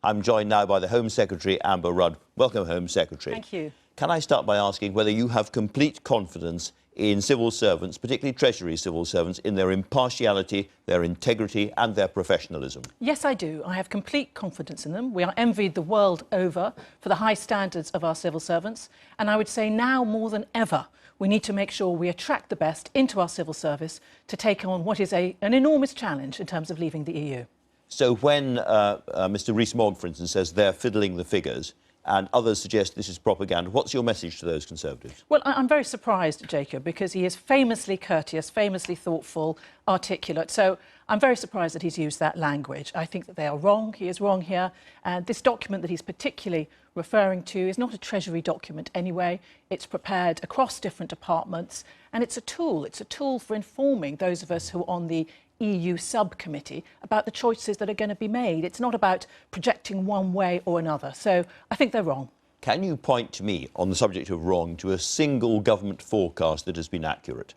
I'm joined now by the Home Secretary, Amber Rudd. Welcome, Home Secretary. Thank you. Can I start by asking whether you have complete confidence in civil servants, particularly Treasury civil servants, in their impartiality, their integrity and their professionalism? Yes, I do. I have complete confidence in them. We are envied the world over for the high standards of our civil servants. And I would say now more than ever, we need to make sure we attract the best into our civil service to take on what is an enormous challenge in terms of leaving the EU. So when Mr Rees-Mogg, for instance, says they're fiddling the figures, and others suggest this is propaganda, what's your message to those Conservatives? Well, I'm very surprised, Jacob, because he is famously courteous, famously thoughtful, articulate. So I'm very surprised that he's used that language. I think that they are wrong. He is wrong here. And this document that he's particularly referring to is not a Treasury document anyway. It's prepared across different departments, and it's a tool. It's a tool for informing those of us who are on the EU subcommittee about the choices that are going to be made. It's not about projecting one way or another. So I think they're wrong. Can you point to me, on the subject of wrong, to a single government forecast that has been accurate?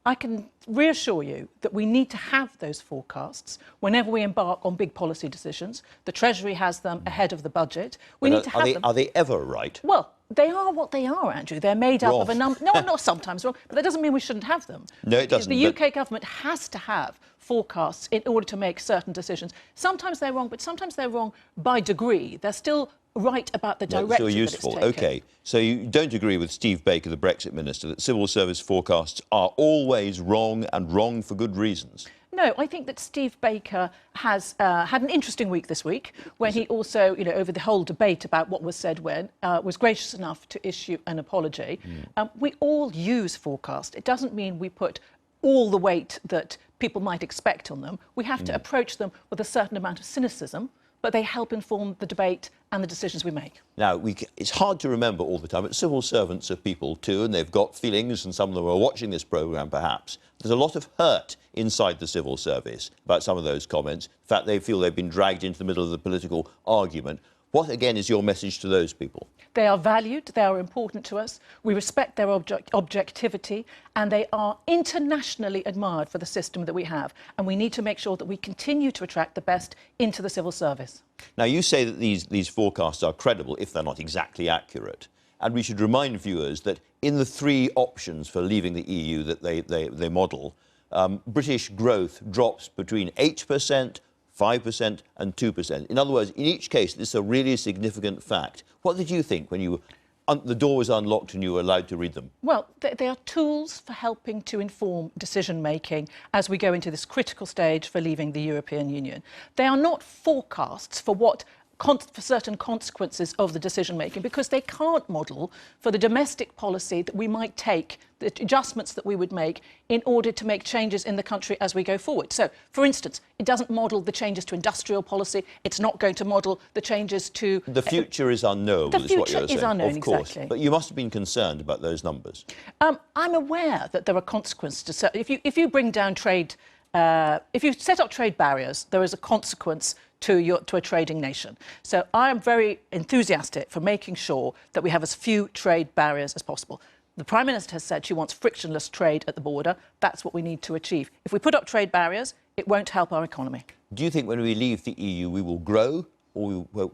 I can reassure you that we need to have those forecasts whenever we embark on big policy decisions. The Treasury has them ahead of the budget. We need to have them. Are they ever right? Well, they are what they are, Andrew. They're made up of a number... No, not sometimes wrong, but that doesn't mean we shouldn't have them. No, it doesn't. The UK government has to have forecasts in order to make certain decisions. Sometimes they're wrong, but sometimes they're wrong by degree. They're still right about the direction so useful. That it's taken. OK, so you don't agree with Steve Baker, the Brexit minister, that civil service forecasts are always wrong and wrong for good reasons? No, I think that Steve Baker has had an interesting week this week when he also, over the whole debate about what was said when, was gracious enough to issue an apology. We all use forecasts. It doesn't mean we put all the weight that people might expect on them. We have to approach them with a certain amount of cynicism, but they help inform the debate and the decisions we make. Now, it's hard to remember all the time, but civil servants are people too, and they've got feelings, and some of them are watching this programme perhaps. There's a lot of hurt inside the civil service about some of those comments. In fact, they feel they've been dragged into the middle of the political argument. What, again, is your message to those people? They are valued, they are important to us, we respect their objectivity, and they are internationally admired for the system that we have. And we need to make sure that we continue to attract the best into the civil service. Now, you say that these forecasts are credible if they're not exactly accurate. And we should remind viewers that in the three options for leaving the EU that they model, British growth drops between 8%, 5% and 2%. In other words, in each case, this is a really significant fact. What did you think when the door was unlocked and you were allowed to read them? Well, they are tools for helping to inform decision-making as we go into this critical stage for leaving the European Union. They are not forecasts for certain consequences of the decision-making, because they can't model for the domestic policy that we might take, the adjustments that we would make in order to make changes in the country as we go forward. So, for instance, it doesn't model the changes to industrial policy. It's not going to model the changes to... The future is unknowable, is what you're saying. The future is unknown, of course. Exactly. But you must have been concerned about those numbers. I'm aware that there are consequences to... If you bring down trade... if you set up trade barriers, there is a consequence to a trading nation. So I am very enthusiastic for making sure that we have as few trade barriers as possible. The Prime Minister has said she wants frictionless trade at the border. That's what we need to achieve. If we put up trade barriers, it won't help our economy. Do you think when we leave the EU we will grow or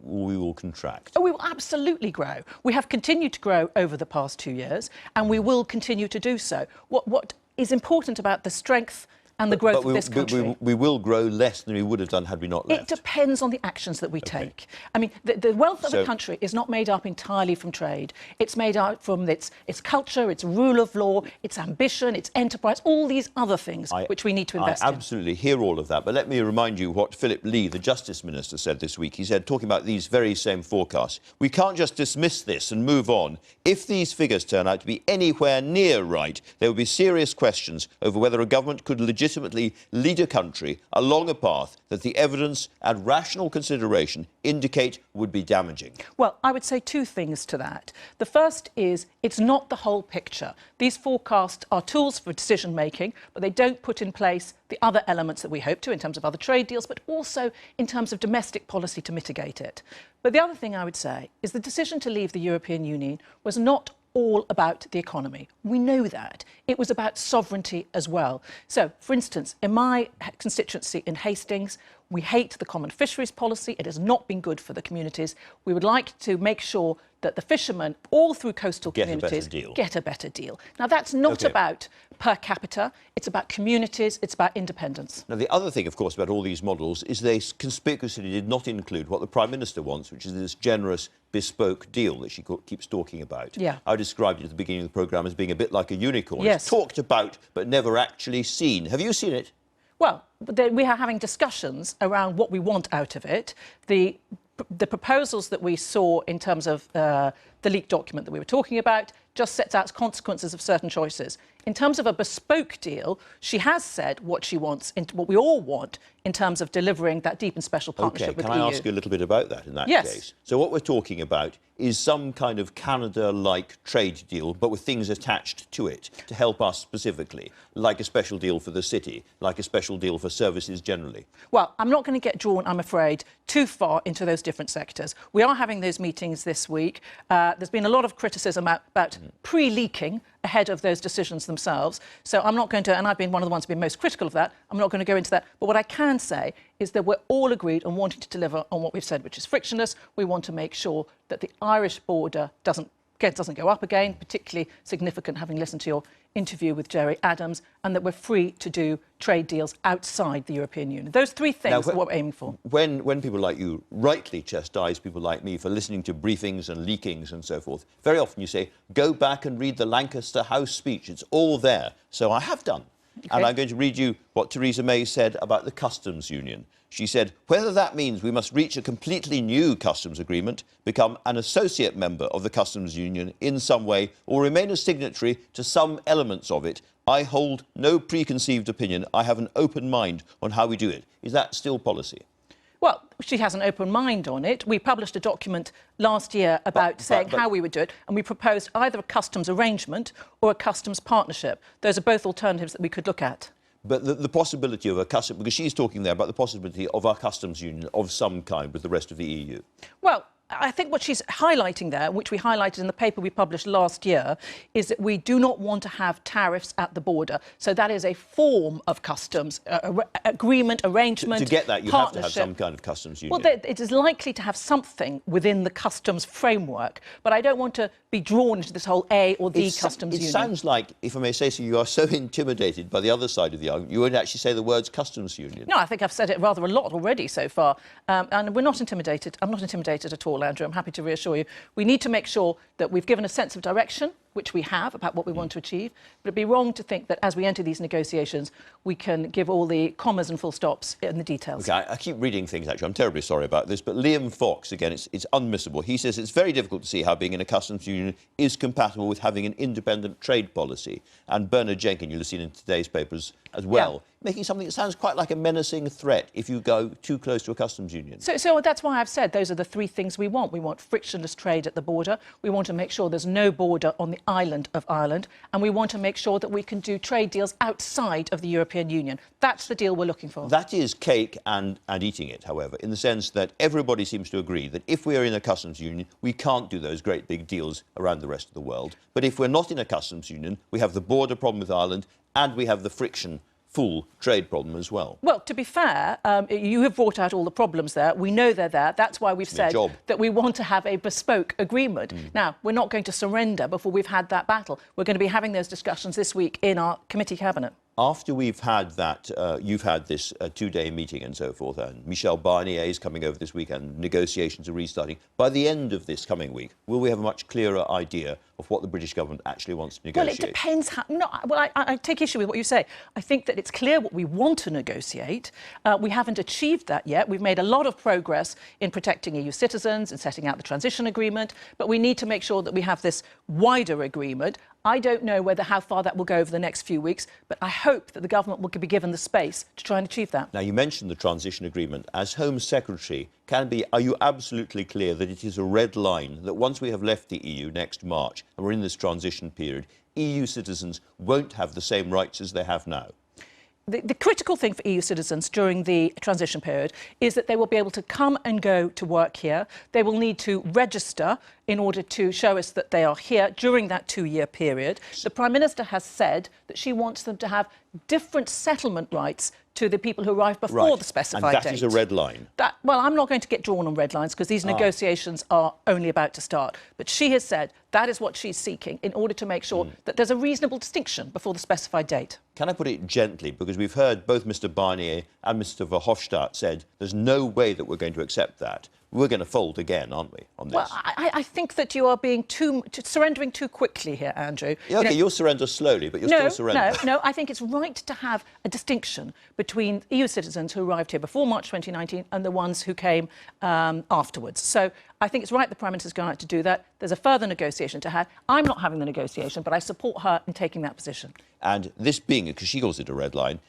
we will contract? Oh, we will absolutely grow. We have continued to grow over the past 2 years, and we will continue to do so. What is important about the strength and the growth of this country... we will grow less than we would have done had we not left. It depends on the actions that we take. I mean, the wealth of a country is not made up entirely from trade. It's made up from its culture, its rule of law, its ambition, its enterprise, all these other things which we need to invest in. I absolutely hear all of that, but let me remind you what Philip Lee, the Justice Minister, said this week. He said, talking about these very same forecasts, we can't just dismiss this and move on. If these figures turn out to be anywhere near right, there will be serious questions over whether a government could legitimately lead a country along a path that the evidence and rational consideration indicate would be damaging. Well, I would say two things to that. The first is it's not the whole picture. These forecasts are tools for decision-making, but they don't put in place the other elements that we hope to in terms of other trade deals, but also in terms of domestic policy to mitigate it. But the other thing I would say is the decision to leave the European Union was not all about the economy. We know that. It was about sovereignty as well. So, for instance, in my constituency in Hastings, We hate the common fisheries policy. It has not been good for the communities. We would like to make sure that the fishermen all through coastal communities get a better deal. Now, that's not about per capita. It's about communities. It's about independence. Now, the other thing, of course, about all these models is they conspicuously did not include what the Prime Minister wants, which is this generous, bespoke deal that she keeps talking about. Yeah. I described it at the beginning of the programme as being a bit like a unicorn. Yes. It's talked about but never actually seen. Have you seen it? Well, we are having discussions around what we want out of it. The proposals that we saw in terms of the leaked document that we were talking about just sets out consequences of certain choices. In terms of a bespoke deal, she has said what she wants, what we all want, in terms of delivering that deep and special partnership with the EU. Can I ask you a little bit about that in that case? So what we're talking about is some kind of Canada-like trade deal, but with things attached to it to help us specifically, like a special deal for the city, like a special deal for services generally. Well, I'm not going to get drawn, I'm afraid, too far into those different sectors. We are having those meetings this week. There's been a lot of criticism about pre-leaking ahead of those decisions themselves. So I'm not going to, and I've been one of the ones who've been most critical of that, I'm not going to go into that. But what I can say is that we're all agreed on wanting to deliver on what we've said, which is frictionless. We want to make sure that the Irish border doesn't go up again, particularly significant, having listened to your interview with Jerry Adams, and that we're free to do trade deals outside the European Union. Those three things are what we're aiming for. When people like you rightly chastise people like me for listening to briefings and leakings and so forth, very often you say, go back and read the Lancaster House speech. It's all there. So I have done. Okay. And I'm going to read you what Theresa May said about the customs union. She said, whether that means we must reach a completely new customs agreement, become an associate member of the customs union in some way, or remain a signatory to some elements of it, I hold no preconceived opinion. I have an open mind on how we do it. Is that still policy? Well, she has an open mind on it. We published a document last year about saying how we would do it, and we proposed either a customs arrangement or a customs partnership. Those are both alternatives that we could look at. But the possibility of a customs, because she's talking there about the possibility of a customs union of some kind with the rest of the EU. Well, I think what she's highlighting there, which we highlighted in the paper we published last year, is that we do not want to have tariffs at the border. So that is a form of customs agreement, arrangement, To get that, you have to have some kind of customs union. Well, it is likely to have something within the customs framework, but I don't want to be drawn into this whole A or the customs union. It sounds like, if I may say so, you are so intimidated by the other side of the argument, you won't actually say the words customs union. No, I think I've said it rather a lot already so far. And we're not intimidated. I'm not intimidated at all, Andrew. I'm happy to reassure you. We need to make sure that we've given a sense of direction, which we have, about what we want to achieve. But it'd be wrong to think that as we enter these negotiations, we can give all the commas and full stops in the details. OK, I keep reading things, actually. I'm terribly sorry about this. But Liam Fox, again, it's unmissable. He says it's very difficult to see how being in a customs union is compatible with having an independent trade policy. And Bernard Jenkins, you'll have seen in today's papers as well, making something that sounds quite like a menacing threat if you go too close to a customs union. So that's why I've said those are the three things we want. We want frictionless trade at the border. We want to make sure there's no border on the island of Ireland. And we want to make sure that we can do trade deals outside of the European Union. That's the deal we're looking for. That is cake and eating it, however, in the sense that everybody seems to agree that if we are in a customs union, we can't do those great big deals around the rest of the world. But if we're not in a customs union, we have the border problem with Ireland and we have the friction-full trade problem as well. Well, to be fair, you have brought out all the problems there. We know they're there. That's why we've said that we want to have a bespoke agreement. Now, we're not going to surrender before we've had that battle. We're going to be having those discussions this week in our committee cabinet. After we've had that, you've had this two-day meeting and so forth, and Michel Barnier is coming over this week and negotiations are restarting. By the end of this coming week, will we have a much clearer idea of what the British government actually wants to negotiate? Well, it depends how... No, well, I take issue with what you say. I think that it's clear what we want to negotiate. We haven't achieved that yet. We've made a lot of progress in protecting EU citizens and setting out the transition agreement, but we need to make sure that we have this wider agreement. I don't know how far that will go over the next few weeks, but I hope that the government will be given the space to try and achieve that. Now, you mentioned the transition agreement. As Home Secretary, are you absolutely clear that it is a red line that once we have left the EU next March and we're in this transition period, EU citizens won't have the same rights as they have now? The critical thing for EU citizens during the transition period is that they will be able to come and go to work here. They will need to register in order to show us that they are here during that 2-year period. The Prime Minister has said that she wants them to have different settlement rights to the people who arrived before the specified date. And that is a red line. Well, I'm not going to get drawn on red lines because these negotiations are only about to start. But she has said that is what she's seeking in order to make sure that there's a reasonable distinction before the specified date. Can I put it gently? Because we've heard both Mr Barnier and Mr Verhofstadt said there's no way that we're going to accept that. We're going to fold again, aren't we, on this? Well, I think that you are being surrendering too quickly here, Andrew. Yeah, OK, you'll surrender slowly, but you'll still surrender. No, I think it's right to have a distinction between EU citizens who arrived here before March 2019 and the ones who came afterwards. So I think it's right the Prime Minister's gone out to do that. There's a further negotiation to have. I'm not having the negotiation, but I support her in taking that position. And this being, because she calls it a red line,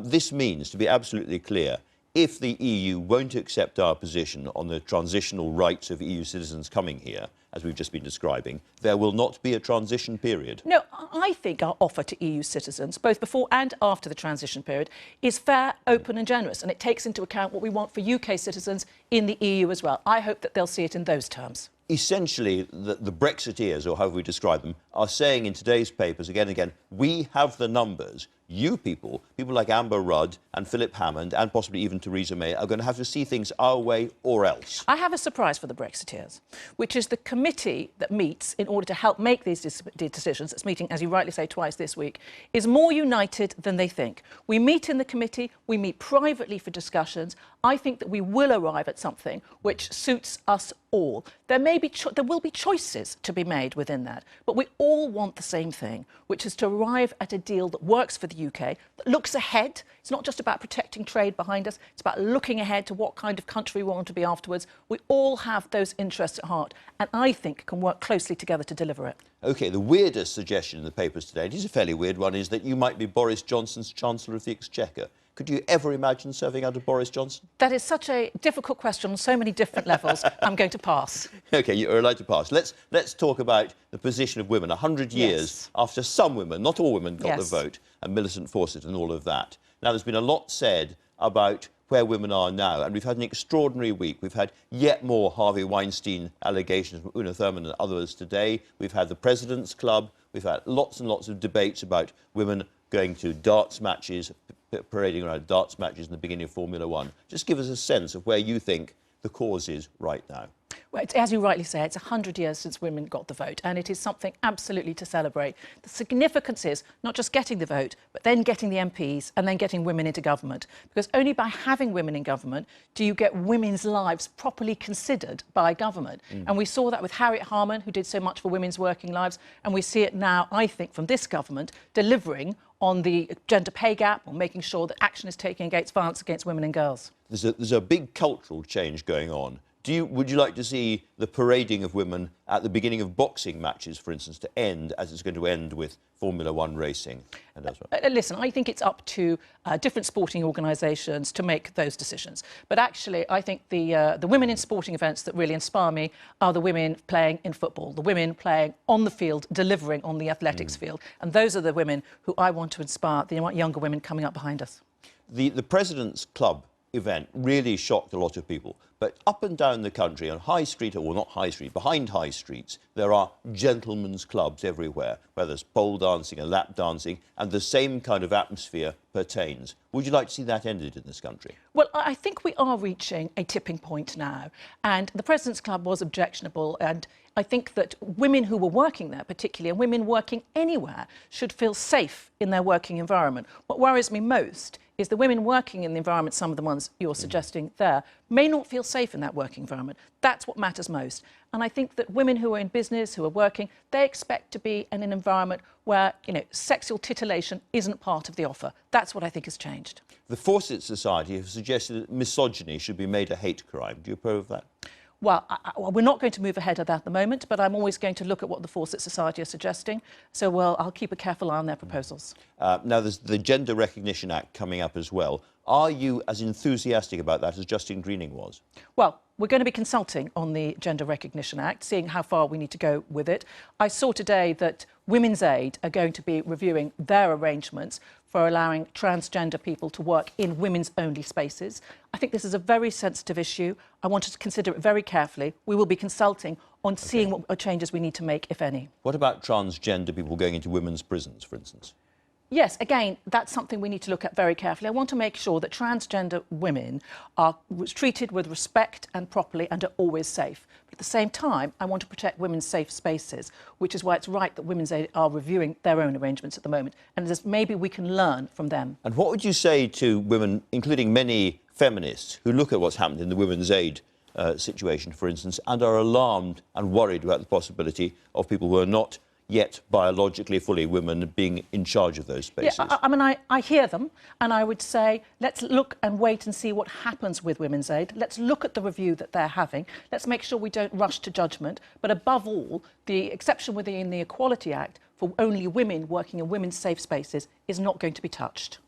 this means, to be absolutely clear, if the EU won't accept our position on the transitional rights of EU citizens coming here, as we've just been describing, there will not be a transition period. No, I think our offer to EU citizens, both before and after the transition period, is fair, open and generous, and it takes into account what we want for UK citizens in the EU as well. I hope that they'll see it in those terms. Essentially, the Brexiteers, or however we describe them, are saying in today's papers again and again, we have the numbers. You people like Amber Rudd and Philip Hammond and possibly even Theresa May are going to have to see things our way or else. I have a surprise for the Brexiteers, which is the committee that meets in order to help make these decisions, that's meeting, as you rightly say, twice this week, is more united than they think. We meet in the committee, we meet privately for discussions. I think that we will arrive at something which suits us all. There will be choices to be made within that, but we all want the same thing, which is to arrive at a deal that works for the UK, that looks ahead. It's not just about protecting trade behind us, it's about looking ahead to what kind of country we want to be afterwards. We all have those interests at heart, and I think can work closely together to deliver it. OK, the weirdest suggestion in the papers today, it is a fairly weird one, is that you might be Boris Johnson's Chancellor of the Exchequer. Could you ever imagine serving under Boris Johnson? That is such a difficult question on so many different levels. I'm going to pass. OK, you're allowed to pass. Let's talk about the position of women. 100 years after some women, not all women, got the vote, and Millicent Fawcett and all of that. Now, there's been a lot said about where women are now, and we've had an extraordinary week. We've had yet more Harvey Weinstein allegations from Una Thurman and others today. We've had the President's Club. We've had lots and lots of debates about women going to darts matches, parading around darts matches in the beginning of Formula One. Just give us a sense of where you think the cause is right now. Well, as you rightly say, it's 100 years since women got the vote, and it is something absolutely to celebrate. The significance is not just getting the vote, but then getting the MPs and then getting women into government. Because only by having women in government do you get women's lives properly considered by government. And we saw that with Harriet Harman, who did so much for women's working lives, and we see it now, I think, from this government, delivering on the gender pay gap, or making sure that action is taken against violence against women and girls. There's a big cultural change going on. Would you like to see the parading of women at the beginning of boxing matches, for instance, to end as it's going to end with Formula One racing? And listen, I think it's up to different sporting organisations to make those decisions. But actually, I think the women in sporting events that really inspire me are the women playing in football, the women playing on the field, delivering on the athletics field. And those are the women who I want to inspire, the younger women coming up behind us. The President's Club event really shocked a lot of people. But up and down the country, on High Street, or not High Street, behind high streets, there are gentlemen's clubs everywhere, where there's pole dancing and lap dancing, and the same kind of atmosphere pertains. Would you like to see that ended in this country? Well, I think we are reaching a tipping point now, and the President's Club was objectionable, and I think that women who were working there, particularly, and women working anywhere, should feel safe in their working environment. What worries me most is the women working in the environment, some of the ones you're suggesting there, may not feel safe in that working environment. That's what matters most. And I think that women who are in business, who are working, they expect to be in an environment where, sexual titillation isn't part of the offer. That's what I think has changed. The Fawcett Society have suggested that misogyny should be made a hate crime. Do you approve of that? Well, we're not going to move ahead of that at the moment, but I'm always going to look at what the Fawcett Society are suggesting. So, I'll keep a careful eye on their proposals. Now, there's the Gender Recognition Act coming up as well. Are you as enthusiastic about that as Justine Greening was? Well, we're going to be consulting on the Gender Recognition Act, seeing how far we need to go with it. I saw today that Women's Aid are going to be reviewing their arrangements for allowing transgender people to work in women's-only spaces. I think this is a very sensitive issue. I want us to consider it very carefully. We will be consulting on seeing what changes we need to make, if any. What about transgender people going into women's prisons, for instance? Yes, again, that's something we need to look at very carefully. I want to make sure that transgender women are treated with respect and properly and are always safe. But at the same time, I want to protect women's safe spaces, which is why it's right that Women's Aid are reviewing their own arrangements at the moment. And maybe we can learn from them. And what would you say to women, including many feminists, who look at what's happened in the Women's Aid situation, for instance, and are alarmed and worried about the possibility of people who are not yet biologically fully women being in charge of those spaces? Yeah, I mean, I hear them, and I would say, let's look and wait and see what happens with Women's Aid. Let's look at the review that they're having. Let's make sure we don't rush to judgment. But above all, the exception within the Equality Act for only women working in women's safe spaces is not going to be touched.